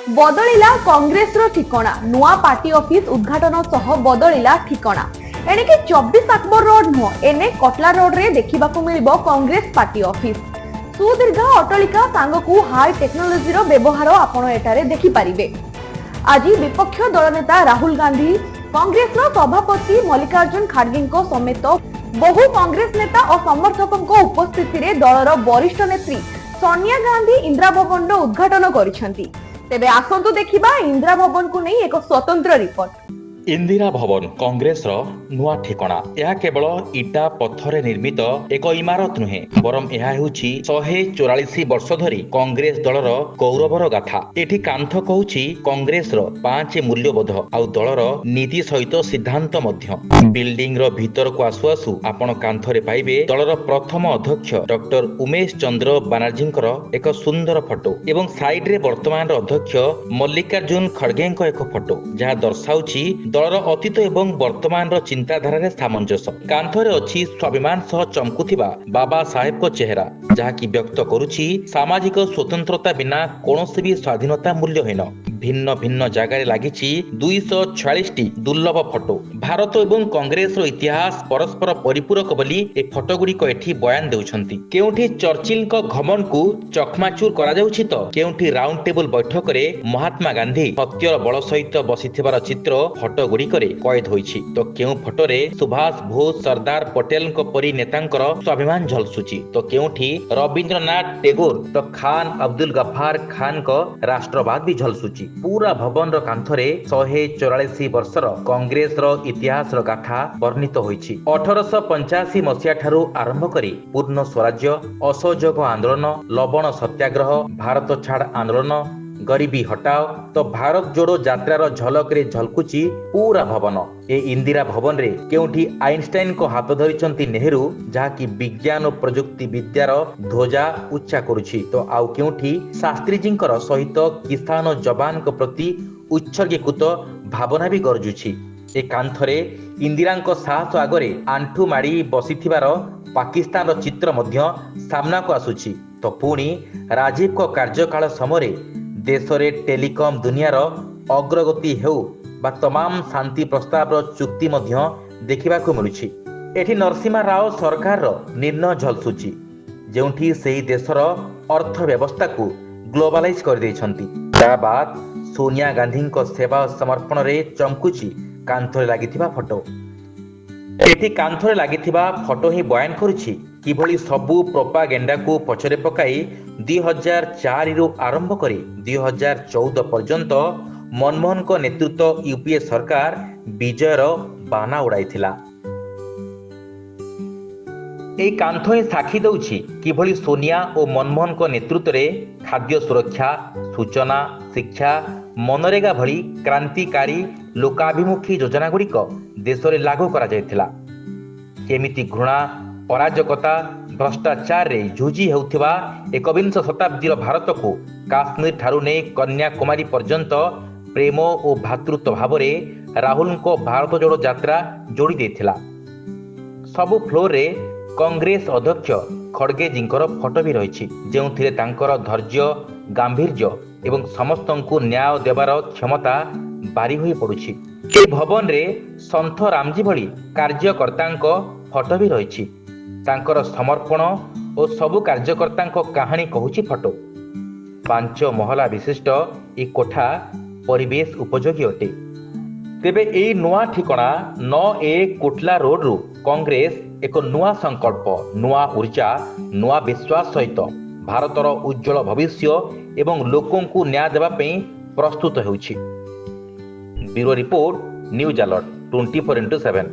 बदलिला कांग्रेस ठिकणा नुआ party office उद्घाटन सह बदलिला ठिकणा एणिके 24 अक्बर रोड नुह एने कटला रोड रे देखिबाकू मिलिबो कांग्रेस पार्टी ऑफिस। सुदीर्घ अटलिका सांगकू हाई टेक्नोलोजी रो व्यवहार आपण एटारे देखि पारिबे। आज विपक्ष दल नेता राहुल गांधी कांग्रेस सभापति मल्लिकार्जुन खड़गे समेत बहु कांग्रेस नेता और समर्थकों उपस्थिति रे दलर वरिष्ठ नेत्री सोनिया गांधी इंदिरा भवन उद्घाटन करिसेंती। तेबे आसंतु देखिबा इंदिरा भवन को नहीं एक स्वतंत्र रिपोर्ट। इंदिरा भवन कांग्रेस नुआ ठिकणा यह केवल इटा पत्थर निर्मित एक इमारत नुहे बरम यह हेउछि 144 वर्ष धरी कांग्रेस दलर गौरवर गाथा। एठी कांथ कहूछि कांग्रेस 5 मूल्यबोध आउ दलर नीति सहित सिद्धांत मध्य। बिल्डिंग रो भीतर को आसु आसु आपण कांथरे पाइबे दलर प्रथम अध्यक्ष डॉक्टर उमेश चंद्र बनर्जींकर एक सुंदर फोटो एवं साइड रे वर्तमान अध्यक्ष मल्लिकार्जुन खड़गे एक फोटो जहाँ दर्शाउछि दलर अतीत एवं वर्तमान चिंताधारा सामंजस्य। कांथरे अछि स्वाभिमान सह चमकुथिबा बाबा साहेब को चेहरा जहा कि व्यक्त करुछि सामाजिक स्वतंत्रता बिना कोनोसी भी स्वाधीनता मूल्यहीन। भिन्न भिन्न जगार लागिछि 246 टी दुर्लभ फोटो। भारत एवं कांग्रेस रो इतिहास परस्पर परिपूरक बोली ए फोटो गुड़िक एठी बयान देउछंती। केउठी चर्चिल को घमन को चकमाचूर करा जाउछि तो केउठी राउंड टेबल बैठक रे महात्मा गांधी सत्यर बल सहित बसिथिबार चित्र फोटो गुड़िकरे कैद होइछि तो केउ फोटो रे सुभाष बोस सरदार पटेल को परी नेतांकर स्वाभिमान झलसुछि तो केउठी रविंद्रनाथ टैगोर तो खान अब्दुल गफ्फार खान को राष्ट्रवाद भी झलसुछि। पूरा भवन रो कांथरे 144 वर्षर कांग्रेस रो इतिहास रो गाथा वर्णित होइछि। 1885 मसिया ठारू आरंभ करी पूर्ण स्वराज्य असहयोग आंदोलन लवण सत्याग्रह भारत छाड़ आंदोलन गरीबी हटाओ तो भारत जोड़ो यात्रार झलक रे झलकुची पूरा भवन। ए इंदिरा भवन रे केउठी आइनस्टाइन को हाथ धरिचंती नेहरू जहा कि विज्ञान और प्रजुक्ति विद्यार ध्वजा उच्चा करुछि तो आउ केउठी शास्त्री जींकर सहित किसान और जवान को प्रति उत्सर्गीकृत भावना भी गरजुछि। ए कांथरे इंदिरांको साहस आगरे आंठू माड़ी बसिथिबार पाकिस्तान रो चित्र मध्य सामना को आसुछि तो पुणी राजीव को कार्यकाल समय देश रे टेलीकॉम दुनियार अग्रगति हेउ बा तमाम शांति प्रस्ताव रो चुक्ति मध्य देखिबा को मिलुछि। एठी नरसिम्हा राव सरकार रो निर्णय झलसुछि जेउठी सेही देशर अर्थ व्यवस्था को ग्लोबलाइज कर दैछंती। ता बाद सोनिया गांधी को सेवा समर्पण रे चमकुछि कांथरे लागिथिबा फोटो। एठी कांथरे लागिथिबा फोटो ही बयान करुछि किभଳି सबु प्रोपागेंडा को पछरे पकाई 2004 रु आरंभ करी 2014 पर्यंत मनमोहन को नेतृत्व यूपीए सरकार विजयर बाना उड़ाइथिला। एई कांथ ही साक्षी दउछि किभଳି सोनिया और मनमोहन को नेतृत्व रे खाद्य सुरक्षा सूचना शिक्षा मनरेगा भली क्रांतिकारी लोकाभिमुखी योजना गुड़िक देश रे लागू करा जायथिला। केमिति घृणा अराजकता भ्रष्टाचार रे झुझी हेउथिबा 21 शताब्दीर भारत को काश्मीर ठारू ने कन्याकुमारी पर्यंत प्रेम और भातृत्व भाव रे राहुल को भारत जोड़ो यात्रा जोड़ी देथिला। सबु फ्लोर रे कांग्रेस अध्यक्ष खड़गे जींकर फोटो भी रही जो तांकर धैर्य गांभीर्य एवं समस्तंकु न्याय देवार क्षमता बारी होई पड़ुछि। ए भवन रे संत रामजी भली कार्यकर्तांको फोटो भी रही तांकर समर्पण और सबु कार्यकर्तांको कहानी कहूछि फोटो। 5 महला विशिष्ट ए कोठा परिवेश उपयोगी अटे। तेबे ए नुआ ठिकणा 9A कोटला रोड रु कांग्रेस एक नुआ संकल्प नुआ ऊर्जा नुआ विश्वास सहित भारतर उज्जवल भविष्य एवं लोकों को न्याय देवा पे प्रस्तुत होउछि। Bureau report news alert 24x7।